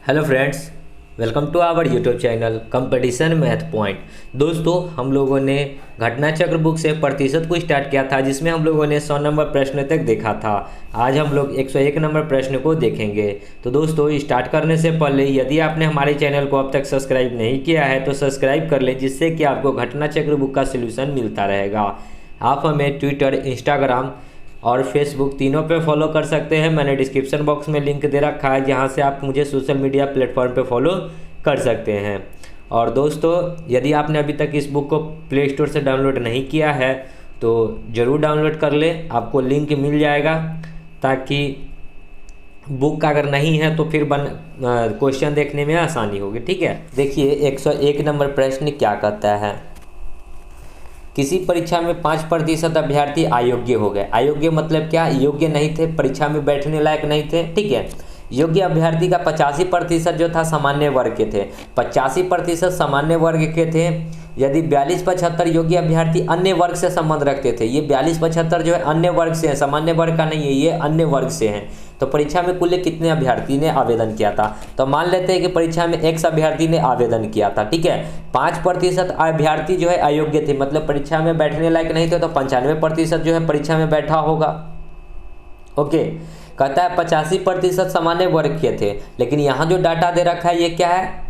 Hello friends, welcome to our YouTube channel competition math point. दोस्तों, हम लोगों ने घटना चक्र बुक से प्रतिशत को स्टार्ट किया था, जिसमें हम लोगों ने 100 नंबर प्रश्न तक देखा था। आज हम लोग 101 नंबर प्रश्न को देखेंगे। तो दोस्तों, स्टार्ट करने से पहले यदि आपने हमारे चैनल को अब तक सब्सक्राइब नहीं किया है तो सब्सक्राइब कर लें, जिससे कि आपको घटना चक्र बुक का सोल्यूशन मिलता रहेगा। आप हमें ट्विटर, इंस्टाग्राम और फेसबुक तीनों पे फॉलो कर सकते हैं। मैंने डिस्क्रिप्शन बॉक्स में लिंक दे रखा है, जहां से आप मुझे सोशल मीडिया प्लेटफॉर्म पे फॉलो कर सकते हैं। और दोस्तों, यदि आपने अभी तक इस बुक को प्ले स्टोर से डाउनलोड नहीं किया है तो ज़रूर डाउनलोड कर लें, आपको लिंक मिल जाएगा। ताकि बुक अगर नहीं है तो फिर क्वेश्चन देखने में आसानी होगी। ठीक है, देखिए 101 नंबर प्रश्न क्या कहता है। किसी परीक्षा में 5% अभ्यर्थी अयोग्य हो गए। अयोग्य मतलब क्या? योग्य नहीं थे, परीक्षा में बैठने लायक नहीं थे। ठीक है, योग्य अभ्यर्थी का 85% जो था सामान्य वर्ग के थे। 85% सामान्य वर्ग के थे। यदि 42-75 योग्य अभ्यर्थी अन्य वर्ग से संबंध रखते थे। ये 42-75 जो है अन्य वर्ग से है, सामान्य वर्ग का नहीं है, ये अन्य वर्ग से हैं। तो परीक्षा में कुल कितने अभ्यर्थी ने आवेदन किया था? तो मान लेते हैं कि परीक्षा में X अभ्यर्थी ने आवेदन किया था। ठीक है, 5% अभ्यर्थी जो है अयोग्य थे, मतलब परीक्षा में बैठने लायक नहीं थे। तो 95% जो है परीक्षा में बैठा होगा। ओके, कहता है 85% सामान्य वर्ग के थे, लेकिन यहाँ जो डाटा दे रखा है ये क्या है?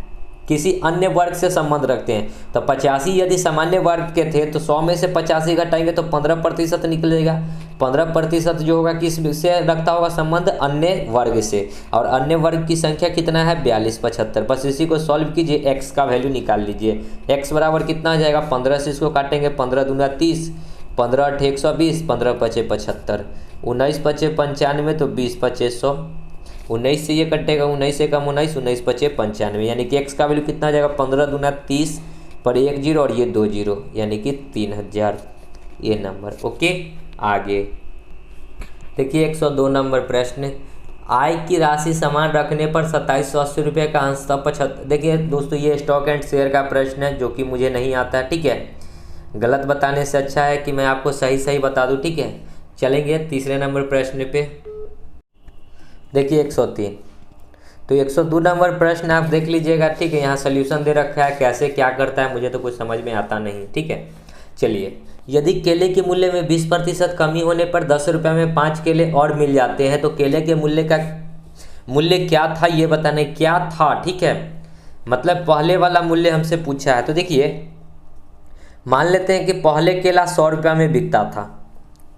किसी अन्य वर्ग से संबंध रखते हैं। तो 85 यदि सामान्य वर्ग के थे तो 100 में से 85 घटाएंगे तो 15% निकलेगा। 15% जो होगा किस से रखता होगा संबंध? अन्य वर्ग से। और अन्य वर्ग की संख्या कितना है? 42-75। बस इसी को सॉल्व कीजिए, एक्स का वैल्यू निकाल लीजिए। एक्स बराबर कितना आ जाएगा? 15 से इसको काटेंगे, 15 दूना 30, 15 8 120, 15 5 75, 19 5 95, तो 20 5 100। 19 से ये कटेगा, 19 से कम 19, 19 5 95, यानी कि एक्स का वैल्यू कितना आ जाएगा? 15 दूना 30 पर 1 जीरो और ये 2 जीरो, यानी कि 3000 ये नंबर। ओके, आगे देखिए 102 नंबर प्रश्न। आय की राशि समान रखने पर 2780 रुपये का अंश 75। देखिए दोस्तों, ये स्टॉक एंड शेयर का प्रश्न है, जो कि मुझे नहीं आता है। ठीक है, गलत बताने से अच्छा है कि मैं आपको सही सही बता दूं। ठीक है, चलेंगे तीसरे नंबर प्रश्न पे। देखिए 103। तो 102 नंबर प्रश्न आप देख लीजिएगा। ठीक है, यहाँ सोल्यूशन दे रखा है, कैसे क्या करता है मुझे तो कुछ समझ में आता नहीं। ठीक है, चलिए। यदि केले के मूल्य में 20% कमी होने पर 10 रुपये में 5 केले और मिल जाते हैं, तो केले के मूल्य का मूल्य क्या था ये बताने क्या था। ठीक है, मतलब पहले वाला मूल्य हमसे पूछा है। तो देखिए, मान लेते हैं कि पहले केला 100 रुपये में बिकता था।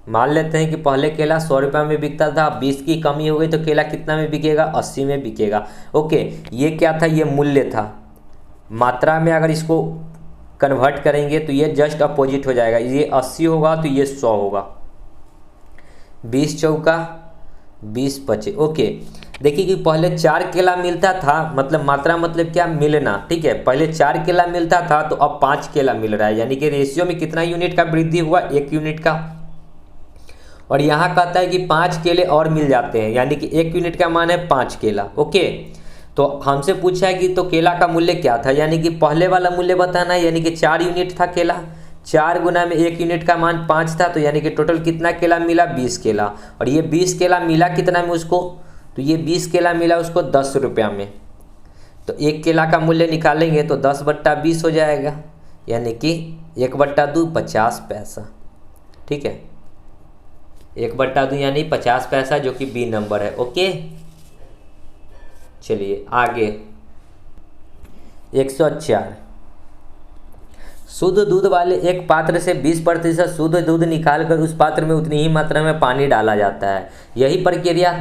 मान लेते हैं कि पहले केला 100 रुपये में बिकता था, 20 की कमी हो गई तो केला कितना में बिकेगा? 80 में बिकेगा। ओके, ये क्या था? ये मूल्य था। मात्रा में अगर इसको कन्वर्ट करेंगे तो ये जस्ट अपोजिट हो जाएगा। ये 80 होगा तो ये 100 होगा। 20 चौका 20 पचे। ओके, देखिए कि पहले 4 केला मिलता था, मतलब मात्रा मतलब क्या? मिलना। ठीक है, पहले 4 केला मिलता था तो अब 5 केला मिल रहा है, यानी कि रेशियो में कितना यूनिट का वृद्धि हुआ? 1 यूनिट का। और यहाँ कहता है कि 5 केले और मिल जाते हैं, यानी कि 1 यूनिट का मान है 5 केला। ओके, तो हमसे पूछा है कि तो केला का मूल्य क्या था, यानी कि पहले वाला मूल्य बताना है, यानी कि 4 यूनिट था केला। 4 गुना में 1 यूनिट का मान 5 था, तो यानी कि टोटल कितना केला मिला? 20 केला। और ये 20 केला मिला कितना में उसको? तो ये 20 केला मिला उसको 10 रुपया में। तो 1 केला का मूल्य निकालेंगे तो 10/20 हो जाएगा, यानी कि 1/2 50 पैसा। ठीक है, 1/2 यानी 50 पैसा, जो कि बी नंबर है। ओके, चलिए आगे 104। शुद्ध दूध वाले एक पात्र से 20% शुद्ध दूध निकालकर उस पात्र में उतनी ही मात्रा में पानी डाला जाता है। यही प्रक्रिया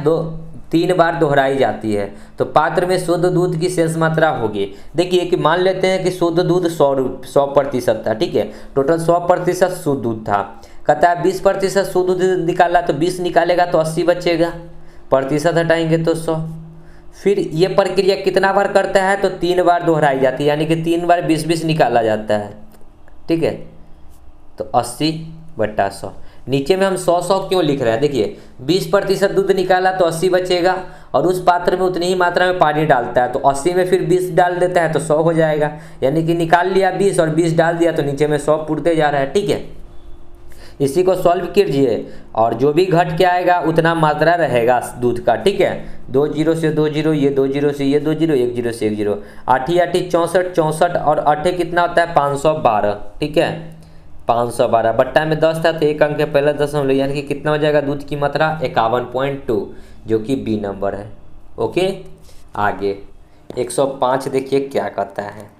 3 बार दोहराई जाती है, तो पात्र में शुद्ध दूध की शेष मात्रा होगी। देखिए कि मान लेते हैं कि शुद्ध दूध 100% था। ठीक है, टोटल 100% शुद्ध दूध था। कहता है 20% शुद्ध दूध निकाला, तो 20 निकालेगा तो 80 बचेगा, प्रतिशत हटाएंगे तो 100। फिर ये प्रक्रिया कितना बार करता है? तो 3 बार दोहराई जाती है, यानी कि 3 बार 20-20 निकाला जाता है। ठीक है, तो 80/100। नीचे में हम 100 क्यों लिख रहे हैं? देखिए 20% दूध निकाला तो 80 बचेगा, और उस पात्र में उतनी ही मात्रा में पानी डालता है, तो 80 में फिर 20 डाल देता है तो 100 हो जाएगा। यानी कि निकाल लिया 20 और 20 डाल दिया तो नीचे में 100 पुरते जा रहा है। ठीक है, इसी को सॉल्व कीजिए और जो भी घट के आएगा उतना मात्रा रहेगा दूध का, ठीक है। 2 जीरो से 2 जीरो, ये 2 जीरो से ये 2 जीरो, 1 जीरो से 1 जीरो, 8 8 64, 64 और 8 कितना होता है 512, ठीक है। 512 बट्टा में 10 था तो एक अंक के पहले दशमलव, यानी कि कितना हो जाएगा दूध की मात्रा 51.2, जो कि बी नंबर है। ओके, आगे 105 देखिए क्या कहता है।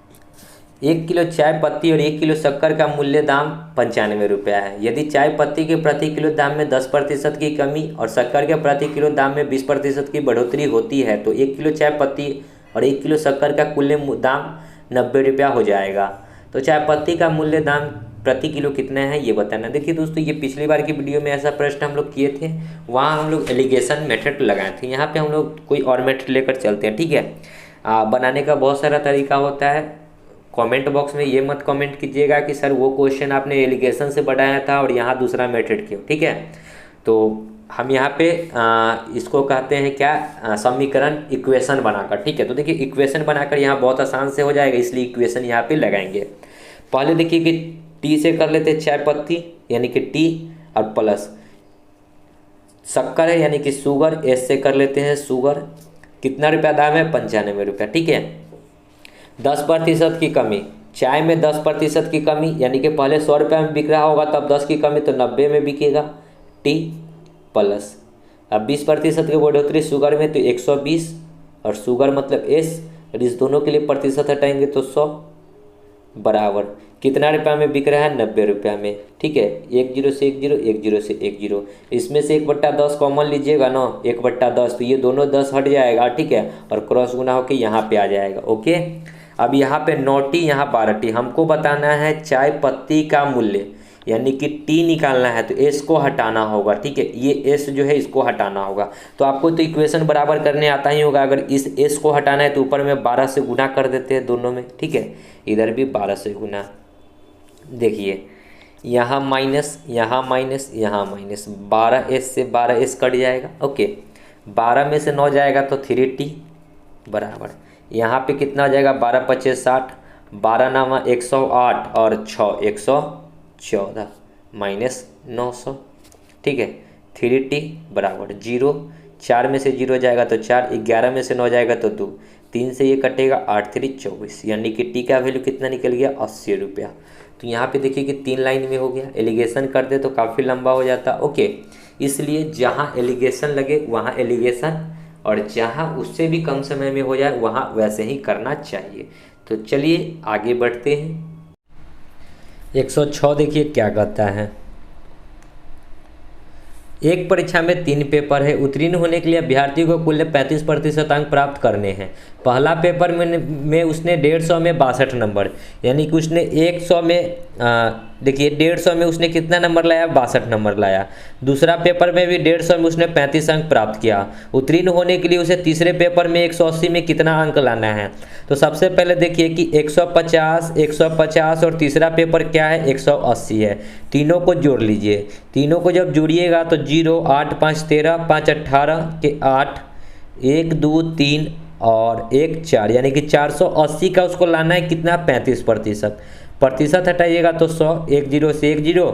1 किलो चाय पत्ती और 1 किलो शक्कर का मूल्य दाम 95 रुपया है। यदि चाय पत्ती के प्रति किलो दाम में 10% की कमी और शक्कर के प्रति किलो दाम में 20% की बढ़ोतरी होती है तो 1 किलो चाय पत्ती और 1 किलो शक्कर का कुल दाम 90 रुपया हो जाएगा। तो चाय पत्ती का मूल्य दाम प्रति किलो कितना है ये बताना। देखिए दोस्तों, ये पिछली बार की वीडियो में ऐसा प्रश्न हम लोग किए थे, वहाँ हम लोग एलिगेशन मेथड लगाए थे। यहाँ पे हम लोग कोई और मेथड लेकर चलते हैं, ठीक है। बनाने का बहुत सारा तरीका होता है। कमेंट बॉक्स में ये मत कमेंट कीजिएगा कि सर वो क्वेश्चन आपने एलिगेशन से बनाया था और यहाँ दूसरा मेथड क्यों, ठीक है। तो हम यहाँ पे इसको कहते हैं क्या, समीकरण इक्वेशन बनाकर, ठीक है। तो देखिए इक्वेशन बनाकर यहाँ बहुत आसान से हो जाएगा, इसलिए इक्वेशन यहाँ पे लगाएंगे। पहले देखिए कि टी से कर लेते हैं चाय पत्ती, यानी कि टी और प्लस शक्कर है यानी कि शुगर, एस से कर लेते हैं शुगर। कितना रुपया दाम है 95 रुपया, ठीक है। 10% की कमी, चाय में 10% की कमी, यानी कि पहले 100 रुपये में बिक रहा होगा तब 10 की कमी तो 90 में बिकेगा, टी प्लस। अब 20% की बढ़ोतरी शुगर में तो 120, और शुगर मतलब एस, और इस दोनों के लिए प्रतिशत हटाएंगे तो 100 बराबर कितना रुपया में बिक रहा है 90 रुपया में, ठीक है। 1 जीरो से 1 जीरो, 1 जीरो से 1 जीरो, इसमें से 1/10 कॉमन लीजिएगा ना, 1/10 तो ये दोनों 10 हट जाएगा, ठीक है, और क्रॉस गुना होकर यहाँ पे आ जाएगा। ओके, अब यहाँ पे 9 टी, यहाँ 12 टी। हमको बताना है चाय पत्ती का मूल्य, यानी कि टी निकालना है तो एस को हटाना होगा, ठीक है। ये एस जो है इसको हटाना होगा। तो आपको तो इक्वेशन बराबर करने आता ही होगा। अगर इस एस को हटाना है तो ऊपर में 12 से गुना कर देते हैं दोनों में, ठीक है। इधर भी 12 से गुना, देखिए यहाँ माइनस, यहाँ माइनस, यहाँ माइनस, 12s से 12s कट जाएगा। ओके, 12 में से 9 जाएगा तो 3t बराबर यहाँ पे कितना हो जाएगा 12 25 60, 12 नामा 108 और 6 114 माइनस 900, ठीक है। 3t बराबर 0, 4 में से 0 जाएगा तो 4, 11 में से 9 जाएगा तो 2, 3 से ये कटेगा 8 3 24, यानी कि टी का वैल्यू कितना निकल गया 80 रुपया। तो यहाँ पे देखिए कि 3 लाइन में हो गया। एलिगेशन कर दे तो काफ़ी लंबा हो जाता, ओके। इसलिए जहाँ एलिगेशन लगे वहाँ एलिगेशन, और जहाँ उससे भी कम समय में हो जाए वहाँ वैसे ही करना चाहिए। तो चलिए आगे बढ़ते हैं। 106 देखिए क्या कहता है। एक परीक्षा में 3 पेपर है। उत्तीर्ण होने के लिए अभ्यर्थी को कुल 35% अंक प्राप्त करने हैं। पहला पेपर में उसने 150 में 62 नंबर, यानी कि उसने 100 में देखिए 150 में उसने कितना नंबर लाया 62 नंबर लाया। दूसरा पेपर में भी 150 में उसने 35 अंक प्राप्त किया। उत्तीर्ण होने के लिए उसे तीसरे पेपर में 180 में कितना अंक लाना है। तो सबसे पहले देखिए कि 150 150 और तीसरा पेपर क्या है 180 है। तीनों को जोड़ लीजिए। तीनों को जब जोड़िएगा तो 0 8 5 13 5 18 के 8 1 2 3 और 1 4, यानी कि 480 का उसको लाना है कितना 35%। प्रतिशत हटाइएगा तो 100, 1 जीरो से 1 जीरो,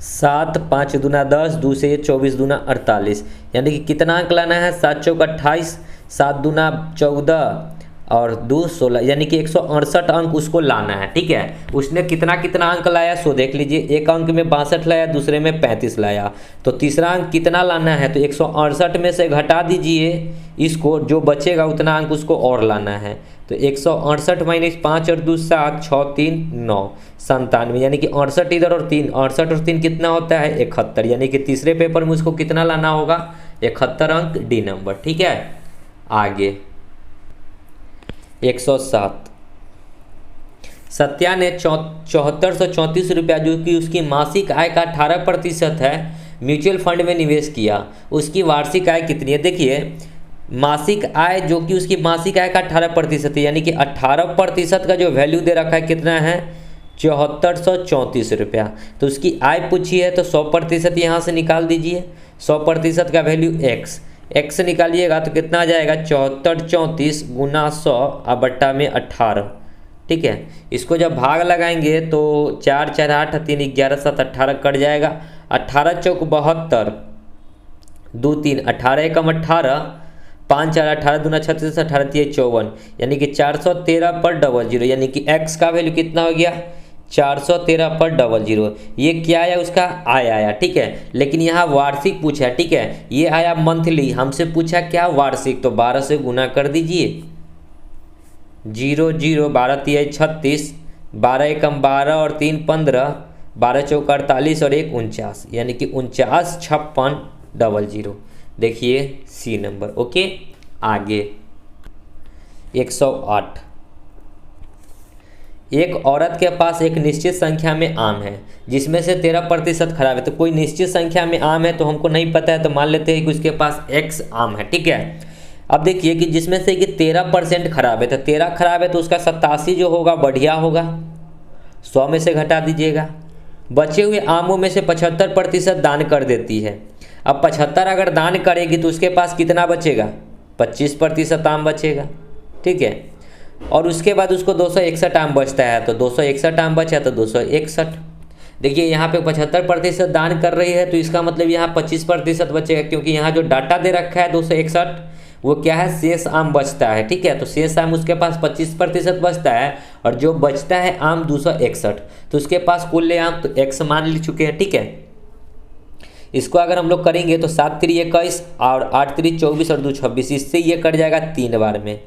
7 5 दूना 10, 2 से 24 दूना 48, यानी कि कितना अंक लाना है 7 चौक 28, 7 दूना 14 और 2 16, यानी कि 168 अंक उसको लाना है, ठीक है। उसने कितना कितना अंक लाया सो देख लीजिए। एक अंक में 62 लाया, दूसरे में 35 लाया, तो तीसरा अंक कितना लाना है तो 168 में से घटा दीजिए इसको, जो बचेगा उतना अंक उसको और लाना है। तो 168 माइनस 5 और 2 7, 6 3 9 97, यानी कि 68 इधर और 3, 68 और 3 कितना होता है 71, यानी कि तीसरे पेपर में उसको कितना लाना होगा 71 अंक, डी नंबर, ठीक है। आगे 107, सत्या ने 7434 रुपया जो कि उसकी मासिक आय का 18% है म्यूचुअल फंड में निवेश किया। उसकी वार्षिक आय कितनी है। देखिए मासिक आय जो कि उसकी मासिक आय का 18% है, यानी कि 18% का जो वैल्यू दे रखा है कितना है 7434 रुपया। तो उसकी आय पूछी है तो 100% यहाँ से निकाल दीजिए। 100% का वैल्यू एक्स निकालिएगा तो कितना आ जाएगा 74 34 गुना 100 बट्टा में 18, ठीक है। इसको जब भाग लगाएंगे तो 4 4 8 3 11 7 18 कट जाएगा। 18 चौक 72, 2 3 18 एकम 18, 5 4 18 दूना 36, 18 3 54, यानी कि 413 पर डबल जीरो, यानी कि x का वैल्यू कितना हो गया 413 पर डबल जीरो। ये क्या आया उसका आया, ठीक है। लेकिन यहाँ वार्षिक पूछा है, ठीक है। ये आया मंथली, हमसे पूछा क्या वार्षिक, तो 12 से गुना कर दीजिए। 0 0 12 3 36, 12 एकम 12 और 3 15, 12 चौक 48 और 1 49, यानी कि 49 56 डबल जीरो। देखिए सी नंबर। ओके, आगे 108। एक औरत के पास एक निश्चित संख्या में आम है जिसमें से 13% खराब है। तो कोई निश्चित संख्या में आम है तो हमको नहीं पता है, तो मान लेते हैं कि उसके पास x आम है, ठीक है। अब देखिए कि जिसमें से कि 13% खराब है, तो 13 खराब है तो उसका 87 जो होगा बढ़िया होगा, 100 में से घटा दीजिएगा। बचे हुए आमों में से 75% दान कर देती है। अब 75 अगर दान करेगी तो उसके पास कितना बचेगा, 25% आम बचेगा, ठीक है। और उसके बाद उसको 261 आम बचता है, तो 261 आम बचा तो 261। देखिए यहाँ पे 75% दान कर रही है तो इसका मतलब यहाँ 25% बचेगा, क्योंककि यहाँ जो डाटा दे रखा है 261 वो क्या है, शेष आम बचता है, ठीक है। तो शेष आम उसके पास 25% बचता है और जो बचता है आम 261, तो उसके पास कुल आम तो x मान ले चुके हैं, ठीक है। इसको अगर हम लोग करेंगे तो 7 3 21 और 8 3 24 और 2 26, इससे ये कट जाएगा 3 बार में।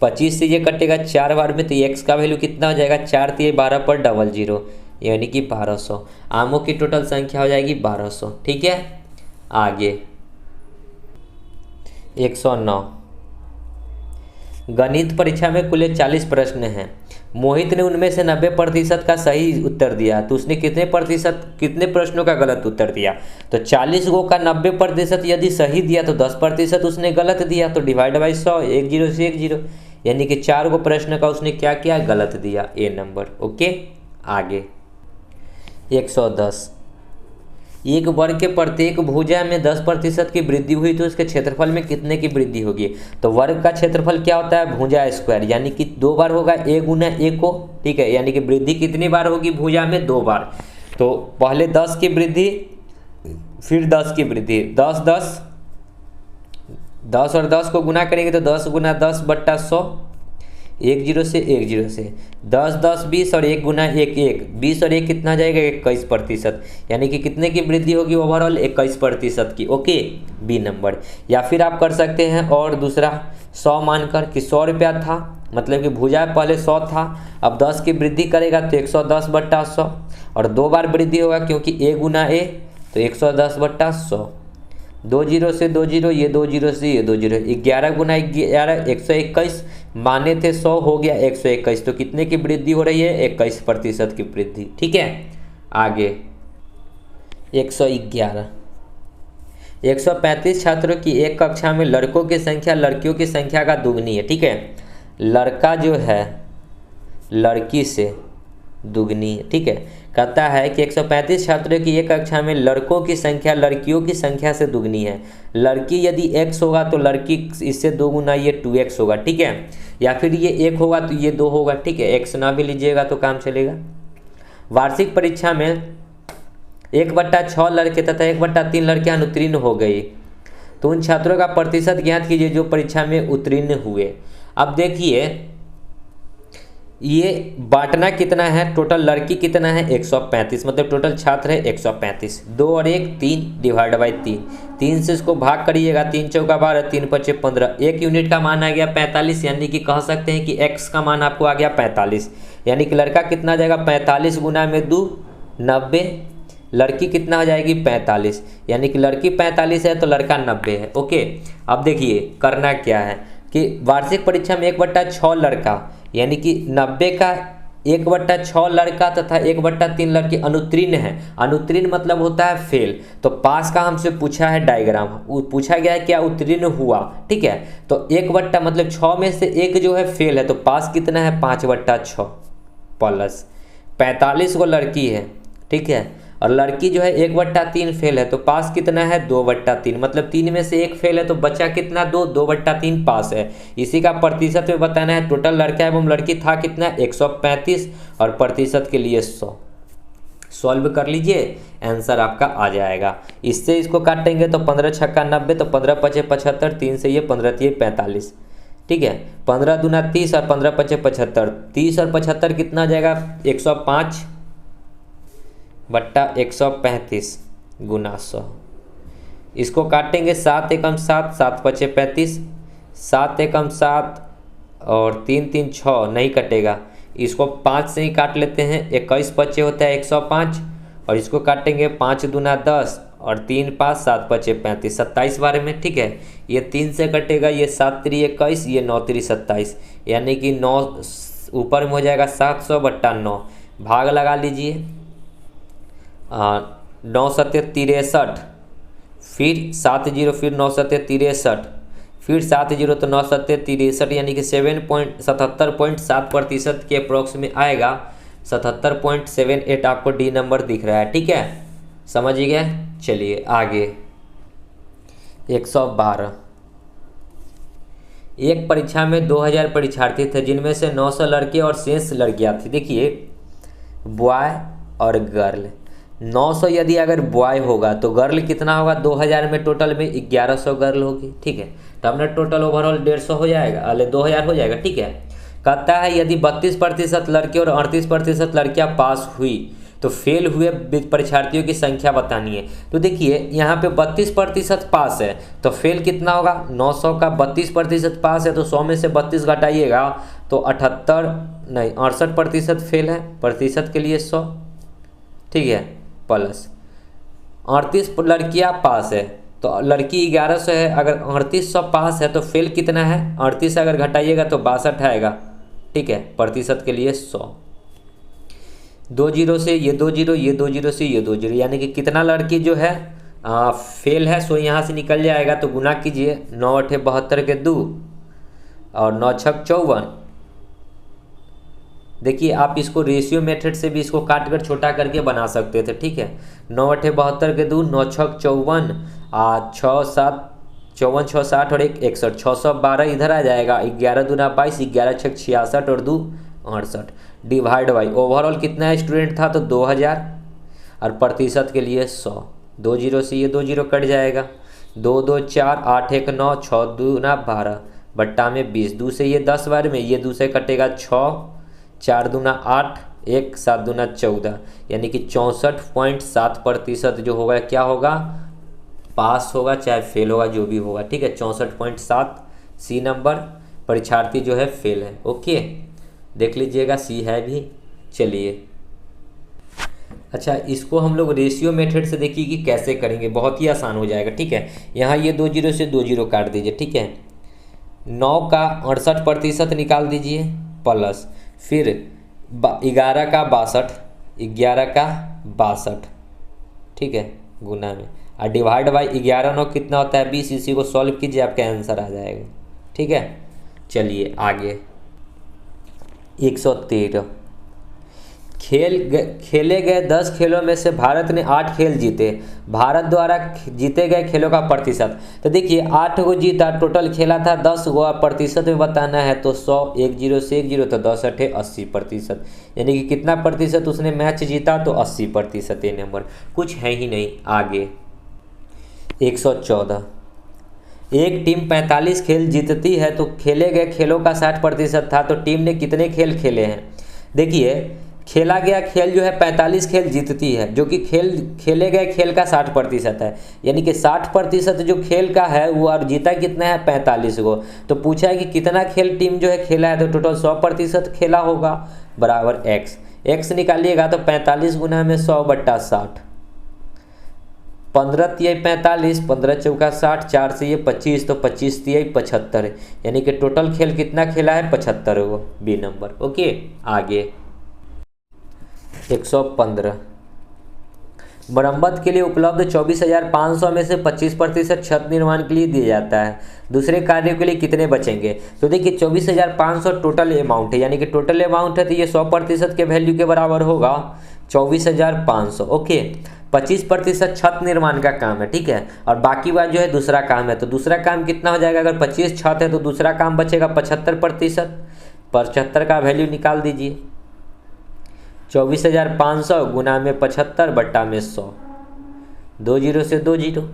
25 से ये कटेगा 4 बार में, तो x का वैल्यू कितना हो जाएगा 4 3 12 पर डबल जीरो, यानी कि 1200। आमों की टोटल संख्या हो जाएगी 1200, ठीक है। आगे 109। गणित परीक्षा में कुल 40 प्रश्न हैं। मोहित ने उनमें से 90% का सही उत्तर दिया, तो उसने कितने प्रश्नों का गलत उत्तर दिया। तो 40 गो का 90% यदि सही दिया तो 10% उसने गलत दिया, तो डिवाइड बाई 100, 1 0 से 1 0, यानी कि 4 गो प्रश्न का उसने क्या किया, गलत दिया, ए नंबर। ओके, आगे 110। एक वर्ग के प्रत्येक भुजा में 10% की वृद्धि हुई तो उसके क्षेत्रफल में कितने की वृद्धि होगी। तो वर्ग का क्षेत्रफल क्या होता है, भुजा स्क्वायर, यानी कि 2 बार होगा a गुना a को, ठीक है। यानी कि वृद्धि कितनी बार होगी भुजा में, 2 बार। तो पहले 10 की वृद्धि, फिर 10 की वृद्धि, 10 10 10 और 10 को गुना करेंगे तो 10 गुना 10 बट्टा 100, 1 0 से 1 0 से 10 10 20 और 1 गुना 1 1, 20 और 1 कितना जाएगा 21%, यानी कि कितने की वृद्धि होगी ओवरऑल 21% की। Okay, B number. या फिर आप कर सकते हैं और दूसरा 100 मानकर कि 100 रुपया था, मतलब कि भुजा पहले 100 था, अब 10 की वृद्धि करेगा तो 110 बट्टा 100, और 2 बार वृद्धि होगा क्योंकि a गुना a, तो 110 बट्टा 100, 2 0 से 2 0, ये 2 0 से ये 2 0, 11 गुना 11 121, माने थे 100 हो गया 121, तो कितने की वृद्धि हो रही है, 21% की वृद्धि, ठीक है। आगे 111। 135 छात्रों की एक कक्षा में लड़कों की संख्या लड़कियों की संख्या का दुगनी है, ठीक है। लड़का जो है लड़की से दुगनी है, ठीक है। कहता है कि 135 छात्रों की एक कक्षा में लड़कों की संख्या लड़कियों की संख्या से दुगनी है। लड़की यदि x होगा तो लड़की इससे 2 गुना ये 2x होगा, ठीक है। या फिर ये 1 होगा तो ये 2 होगा, ठीक है। x ना भी लीजिएगा तो काम चलेगा। वार्षिक परीक्षा में 1/6 लड़के तथा 1/3 लड़कियां उत्तीर्ण हो गई, तो उन छात्रों का प्रतिशत ज्ञात कीजिए जो परीक्षा में उत्तीर्ण हुए। अब देखिए ये बांटना कितना है, टोटल लड़की कितना है 135, मतलब टोटल छात्र है 135, 2 और 1 3 डिवाइड बाई 3, 3 से इसको भाग करिएगा, 3 चौका 12, 3 5 15, 1 यूनिट का मान आ गया 45, यानी कि कह सकते हैं कि x का मान आपको आ गया 45, यानी कि लड़का कितना आ जाएगा 45 गुना में 2 90, लड़की कितना हो जाएगी 45, यानी कि लड़की 45 है तो लड़का 90 है। ओके, अब देखिए करना क्या है कि वार्षिक परीक्षा में 1/6 लड़का, यानी कि 90 का 1/6 लड़का तथा 1/3 लड़की अनुत्तीर्ण है। अनुत्तीर्ण मतलब होता है फेल, तो पास का हमसे पूछा है डायग्राम, पूछा गया है क्या उत्तीर्ण हुआ, ठीक है। तो 1 मतलब 6 में से 1 जो है फेल है, तो पास कितना है 5/6 प्लस 45 को लड़की है, ठीक है। और लड़की जो है 1/3 फेल है, तो पास कितना है 2/3, मतलब 3 में से 1 फेल है तो बचा कितना 2/3 पास है। इसी का प्रतिशत में बताना है। टोटल लड़का एवं लड़की था कितना 135 और प्रतिशत के लिए 100। सॉल्व कर लीजिए, आंसर आपका आ जाएगा। इससे इसको काटेंगे तो 15 छक्का 90, तो 15 पचे 75, 3 से ये 15 तिये 45, ठीक है। 15 दूना 30 और 15 पचे 75, 30 और 75 कितना आ जाएगा 105 बट्टा 135 गुना 100। इसको काटेंगे 7 एकम 7, 7 पचे 35, 7 एकम 7 और 3 3 6 नहीं कटेगा। इसको 5 से ही काट लेते हैं, 21 पचे होता है 105 और इसको काटेंगे 5 दूना 10 और 3 5 7 पचे 35, 27 बारे में, ठीक है। ये 3 से कटेगा, ये 7 3 21, ये 9 3 27, यानी कि 9 ऊपर में हो जाएगा 700 बट्टा 9, भाग लगा लीजिए। 9 सत्य 63, फिर 7 0, फिर 9 सत्य 63, फिर 7 0 तो 9 सत्य 63, यानी कि 77.7% के अप्रोक्स में आएगा। 77.78 आपको डी नंबर दिख रहा है, ठीक है, समझ गए। चलिए आगे 112। एक परीक्षा में 2000 परीक्षार्थी थे, जिनमें से 900 लड़के और शेष लड़कियां थी। देखिए बॉय और गर्ल, 900 यदि अगर बॉय होगा तो गर्ल कितना होगा 2000 में टोटल में 1100 गर्ल होगी, ठीक है। तो अपना टोटल ओवरऑल 150 हो जाएगा, अरे 2000 हो जाएगा, ठीक है। कहता है यदि 32% लड़के और 38% लड़कियां पास हुई तो फेल हुए परीक्षार्थियों की संख्या बतानी है। तो देखिए यहाँ पे 32% पास है तो फेल कितना होगा 900 का 32% पास है तो 100 में से 32 घटाइएगा तो 68% फेल है, प्रतिशत के लिए 100, ठीक है, प्लस 38 लड़कियाँ पास है तो लड़की 1100 है, अगर 3800 पास है तो फेल कितना है 38 अगर घटाइएगा तो 62 आएगा, ठीक है, प्रतिशत के लिए 100। 2 0 से ये 2 0, ये 2 0 से ये 2 0, यानी कि कितना लड़की जो है फेल है, सो यहाँ से निकल जाएगा। तो गुना कीजिए, 9 8 72 के 2 और 9 6 54। देखिए आप इसको रेशियो मेथड से भी इसको काट कर छोटा करके बना सकते थे, ठीक है। 9 8 72 के 2, 9 6 54, 6 7 54 6 60 और 1 61, 612 इधर आ जाएगा। 11 दूना 22, 11 6 66 और 2 68, डिवाइड बाई ओवरऑल कितना स्टूडेंट था तो 2000 और प्रतिशत के लिए 100। 2 0 से ये 2 0 कट जाएगा, 2 2 4 8 1 9, 6 दूना 12 बट्टा में 20, 2 से ये 10 बार में, ये 2 से कटेगा 6, 4 दूना 8, 1 7 दूना 14, यानी कि 64.7% जो होगा क्या होगा पास होगा, चाहे फेल होगा जो भी होगा, ठीक है। 64.7 सी नंबर परीक्षार्थी जो है फेल है, ओके, देख लीजिएगा सी है भी। चलिए अच्छा, इसको हम लोग रेशियो मेथड से देखिए कि कैसे करेंगे, बहुत ही आसान हो जाएगा, ठीक है। यहाँ ये 2 0 से 2 0 काट दीजिए, ठीक है। 9 का 68% निकाल दीजिए, प्लस फिर 11 का 62, 11 का 62, ठीक है, गुना में और डिवाइड बाई 11 9 कितना होता है 20। इसी को सॉल्व कीजिए, आपका आंसर आ जाएगा, ठीक है। चलिए आगे 113। खेले गए 10 खेलों में से भारत ने 8 खेल जीते। भारत द्वारा जीते गए खेलों का प्रतिशत। तो देखिए 8 को जीता, टोटल खेला था 10 को, प्रतिशत में बताना है तो 100, 1 0 से 1 0 तो 10 8 80%, यानी कि कितना प्रतिशत उसने मैच जीता तो 80%। ये नंबर कुछ है ही नहीं। आगे 114। एक टीम 45 खेल जीतती है तो खेले गए खेलों का 60% था, तो टीम ने कितने खेल खेले हैं। देखिए खेला गया खेल जो है 45 खेल जीतती है, जो कि खेले गए खेल का 60% है, यानी कि 60% जो खेल का है वो और जीता कितना है 45 को। तो पूछा है कि कितना खेल टीम जो है खेला है, तो टोटल 100% खेला होगा, बराबर एक्स निकालिएगा तो 45 गुना में 100 बट्टा 60, 15 तिहाई 45, 15 चौका 60, 4 से ये 25 तो 25 तिहाई 75, यानी कि टोटल खेल कितना खेला है 75 को, बी नंबर, ओके। आगे 115। मरम्मत के लिए उपलब्ध 24,500 में से 25% छत निर्माण के लिए दिया जाता है, दूसरे कार्यों के लिए कितने बचेंगे। तो देखिए 24,500 टोटल अमाउंट है, यानी कि टोटल अमाउंट है तो ये 100% के वैल्यू के बराबर होगा, 24,500। ओके, 25% छत निर्माण का काम है, ठीक है, और बाकी बात जो है दूसरा काम है। तो दूसरा काम कितना हो जाएगा, अगर 25 छत है तो दूसरा काम बचेगा 75%। 75 का वैल्यू निकाल दीजिए, 24,500 गुना में 75 बट्टा में 100, 2 जीरो से 2 जीरो,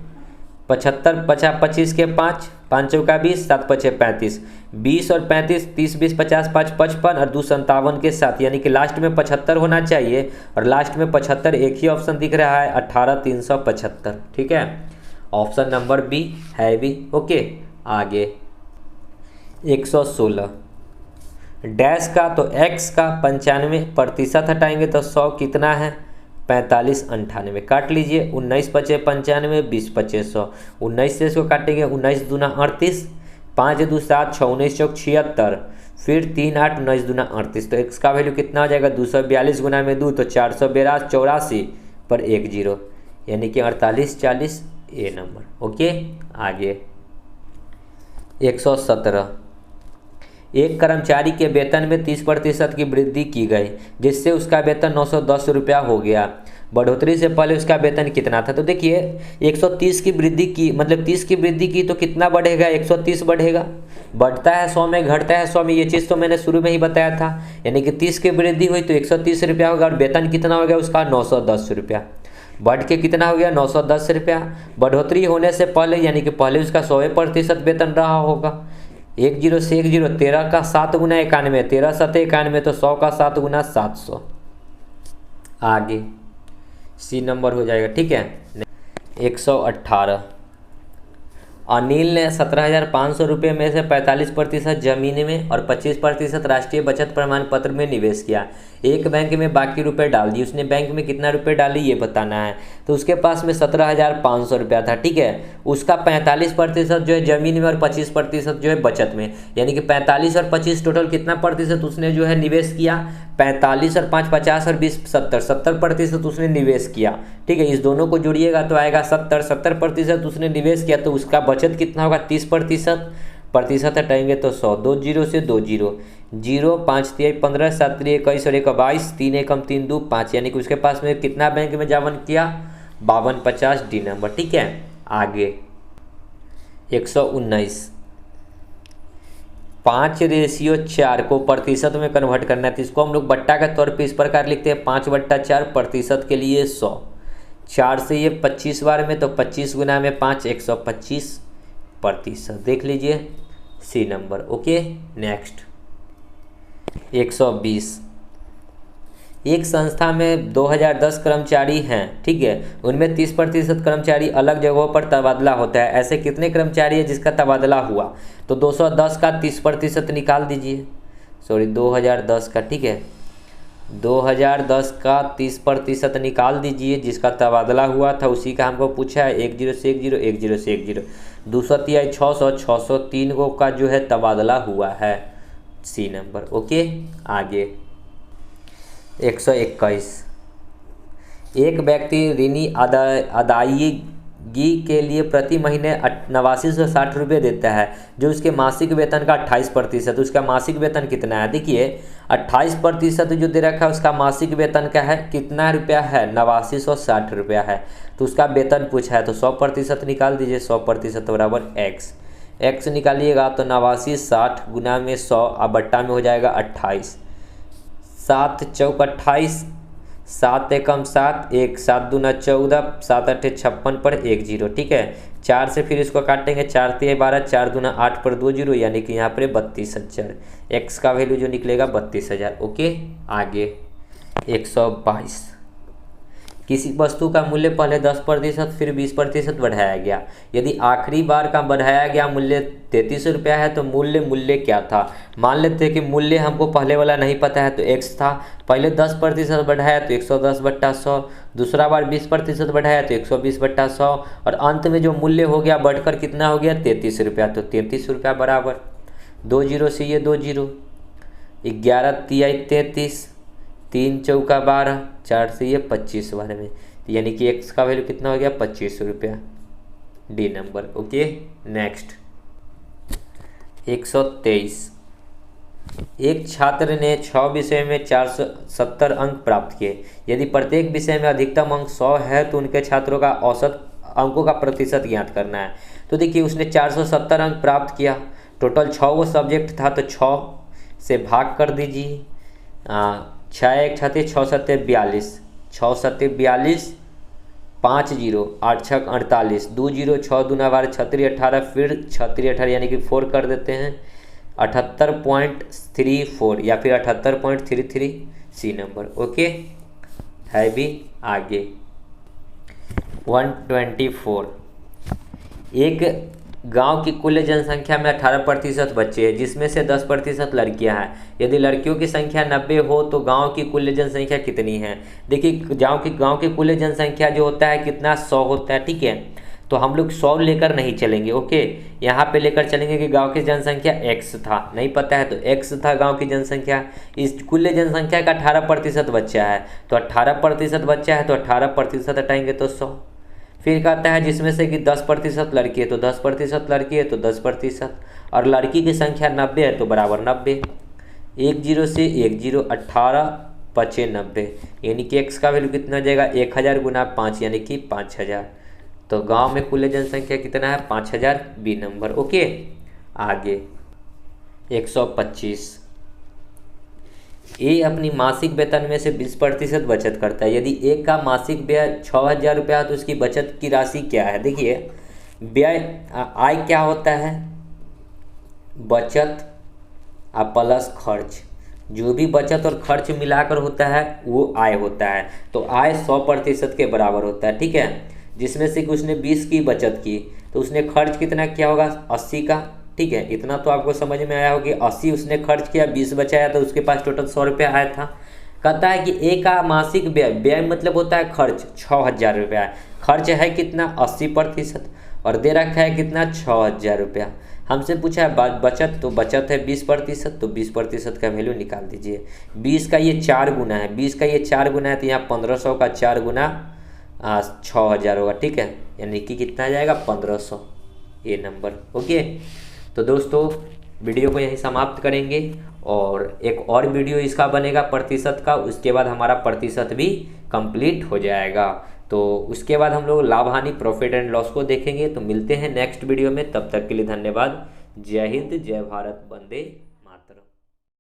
75 50 25 के 5, 5 चौका 20, 7 पचे 35, 20 और 35, 30 20 50 5 55 और 2 57 के साथ, यानी कि लास्ट में 75 होना चाहिए, और लास्ट में 75 एक ही ऑप्शन दिख रहा है, 18,375, ठीक है, ऑप्शन नंबर बी है भी। ओके, आगे 116 डैश का, तो x का 95% हटाएंगे तो 100 कितना है 45 98, काट लीजिए, 19 पचे 95, 20 पचे 100, 19 से इसको काटेंगे, 19 दूना 38, 5 2 7 6 19 चौक 76, फिर 3 8 19 दूना 38, तो x का वैल्यू कितना हो जाएगा 242 गुना में 2 तो 482 84 पर 1 जीरो, यानी कि 48 40 ए नंबर। ओके, आगे 117 एक कर्मचारी के वेतन में 30% की वृद्धि की गई, जिससे उसका वेतन 910 रुपया हो गया। बढ़ोतरी से पहले उसका वेतन कितना था, तो देखिए 130 की वृद्धि की, मतलब 30 की वृद्धि की तो कितना बढ़ेगा 130 बढ़ेगा, बढ़ता है 100 में घटता है 100 में, ये चीज़ तो मैंने शुरू में ही बताया था, यानी कि 30 की वृद्धि हुई तो 130 रुपया होगा, और वेतन कितना हो गया उसका 910 रुपया, बढ़ के कितना हो गया 910 रुपया। बढ़ोतरी होने से पहले, यानी कि पहले उसका 100% वेतन रहा होगा, 1 जीरो से 1 जीरो, 13 का 7 गुना 91, 13 7 91, तो 100 का 7 गुना 700। आगे सी नंबर हो जाएगा, ठीक है। 118 अनिल ने 17,500 रुपये में से 45% जमीन में और 25% राष्ट्रीय बचत प्रमाण पत्र में निवेश किया। एक बैंक में बाकी रुपए डाल दिए, उसने बैंक में कितना रुपए डाली ये बताना है। तो उसके पास में 17,500 रुपया था, ठीक है, उसका 45% जो है जमीन में और 25% जो है बचत में, यानी कि 45 और 25 टोटल कितना प्रतिशत उसने जो है निवेश किया, 45 और 5 50 और 20 70, 70% उसने निवेश किया, ठीक है, इस दोनों को जोड़िएगा तो आएगा 70, 70% उसने निवेश किया, तो उसका बचत कितना होगा 30%, प्रतिशत हटाएंगे तो 100, 2 जीरो से 2 जीरो, 0 5 3 15 7 3 21 और 1 22, 3 1 3 2 5, यानी कि उसके पास में कितना बैंक में जावन किया 5250 डी नंबर, ठीक है। आगे 119 5:4 को प्रतिशत में कन्वर्ट करना है, तो इसको हम लोग बट्टा के तौर पे इस प्रकार लिखते हैं 5/4 प्रतिशत के लिए 100, 4 से ये 25 बार में तो 25 गुना में 5 125%, देख लीजिए सी नंबर। ओके, नेक्स्ट 120 एक संस्था में 2010 कर्मचारी हैं, ठीक है, उनमें 30% कर्मचारी अलग जगहों पर तबादला होता है, ऐसे कितने कर्मचारी है जिसका तबादला हुआ, तो 210 का 30% निकाल दीजिए, सॉरी 2010 का, ठीक है, 2010 का 30% निकाल दीजिए, जिसका तबादला हुआ था उसी का हमको पूछा है, 1 जीरो से 1 जीरो, 1 जीरो से 1 जीरो, 203 600, 603 को का जो है तबादला हुआ है, सी नंबर। ओके, आगे 121 एक व्यक्ति ऋणी अदायगी के लिए प्रति महीने 8960 रुपये देता है, जो उसके मासिक वेतन का 28%, उसका मासिक वेतन कितना है, देखिए 28% जो दे रखा है उसका मासिक वेतन का है कितना रुपया है 8960 रुपया है, तो उसका वेतन पूछा है, तो 100% निकाल दीजिए, 100% बराबर x निकालिएगा तो 8960 गुना में 100 और बट्टा में हो जाएगा 28, 7 चौक 28, 7 एकम 7, 1 7 दूना 14, 7 8 56 पर 1 जीरो, ठीक है, 4 से फिर इसको काटेंगे, 4 3 12, 4 दूना 8 पर 2 जीरो, यानी कि यहाँ पर 32,000, x का वैल्यू जो निकलेगा 32,000। ओके, आगे 122 किसी वस्तु का मूल्य पहले 10% फिर 20% बढ़ाया गया, यदि आखिरी बार का बढ़ाया गया मूल्य 33 रुपया है तो मूल्य क्या था, मान लेते हैं कि मूल्य हमको पहले वाला नहीं पता है तो x था, पहले 10% बढ़ाया तो 110/100, दूसरा बार 20% बढ़ाया तो 120/100, और अंत में जो मूल्य हो गया बढ़कर कितना हो गया 33 रुपया, तो 33 रुपया बराबर 2 जीरो से ये 2 जीरो, 11 तिहाई 33, 3 चौका 12, 4 से ये 25 बार में, यानी कि x का वैल्यू कितना हो गया 25 रुपया, डी नंबर। ओके, नेक्स्ट 123 एक छात्र ने 6 विषय में 470 अंक प्राप्त किए। यदि प्रत्येक विषय में अधिकतम अंक 100 है तो उनके छात्रों का औसत अंकों का प्रतिशत ज्ञात करना है। तो देखिए उसने 470 अंक प्राप्त किया, टोटल 6 वो सब्जेक्ट था, तो 6 से भाग कर दीजिए। 6 एक 36, 6 सत्ते 42, 6 सत्ते 42, 5 जीरो 8 छक 48, 2 जीरो 6 दूना 12, 36 18, फिर 36 18 यानी कि 4 कर देते हैं, 78.34 या फिर 78.33 सी नंबर। ओके है भी आगे 124। एक गांव की कुल जनसंख्या में 18% बच्चे हैं, जिसमें से 10% लड़कियां हैं। यदि लड़कियों की संख्या 90 हो तो गांव की कुल जनसंख्या कितनी है? देखिए गांव की कुल जनसंख्या जो होता है कितना, 100 होता है। ठीक है, तो हम लोग 100 लेकर नहीं चलेंगे। ओके, यहाँ पे लेकर चलेंगे कि गांव की जनसंख्या x था, नहीं पता है तो x था गांव की जनसंख्या। इस कुल जनसंख्या का 18% बच्चा है, तो 18% बच्चा है तो 18% हटाएंगे तो 100। फिर कहता है जिसमें से कि 10% लड़की है, तो 10% लड़की है तो 10%, और लड़की की संख्या 90 है तो बराबर 90। 1 जीरो से 1 जीरो 18 पचे 90, यानी कि x का वैल्यू कितना हो जाएगा, 1000 गुना 5 यानी कि 5000। तो गांव में कुल जनसंख्या कितना है, 5000 बी नंबर। ओके आगे 125। ए अपनी मासिक वेतन में से 20% बचत करता है। यदि ए का मासिक व्यय 6000 रुपया है तो उसकी बचत की राशि क्या है? देखिए व्यय आय क्या होता है, बचत प्लस खर्च, जो भी बचत और खर्च मिलाकर होता है वो आय होता है। तो आय 100% के बराबर होता है। ठीक है, जिसमें से कि उसने 20 की बचत की तो उसने खर्च कितना किया होगा, 80 का। ठीक है, इतना तो आपको समझ में आया होगा कि 80 उसने खर्च किया, 20 बचाया, तो उसके पास टोटल 100 रुपया आया था। कहता है कि ए का मासिक व्यय, व्यय मतलब होता है खर्च, 6000 रुपया। खर्च है कितना, 80%, और दे रखा है कितना, 6000 रुपया। हमसे पूछा है बचत, तो बचत है 20%, तो 20% का वैल्यू निकाल दीजिए। 20 का ये 4 गुना है, 20 का ये 4 गुना है, तो यहाँ 1500 का 4 गुना 6000 होगा। ठीक है, यानी कि कितना आ जाएगा, 1500 ये नंबर। ओके, तो दोस्तों वीडियो को यहीं समाप्त करेंगे, और एक और वीडियो इसका बनेगा प्रतिशत का, उसके बाद हमारा प्रतिशत भी कंप्लीट हो जाएगा। तो उसके बाद हम लोग लाभ हानि, प्रॉफिट एंड लॉस को देखेंगे। तो मिलते हैं नेक्स्ट वीडियो में, तब तक के लिए धन्यवाद। जय हिंद, जय भारत, वंदे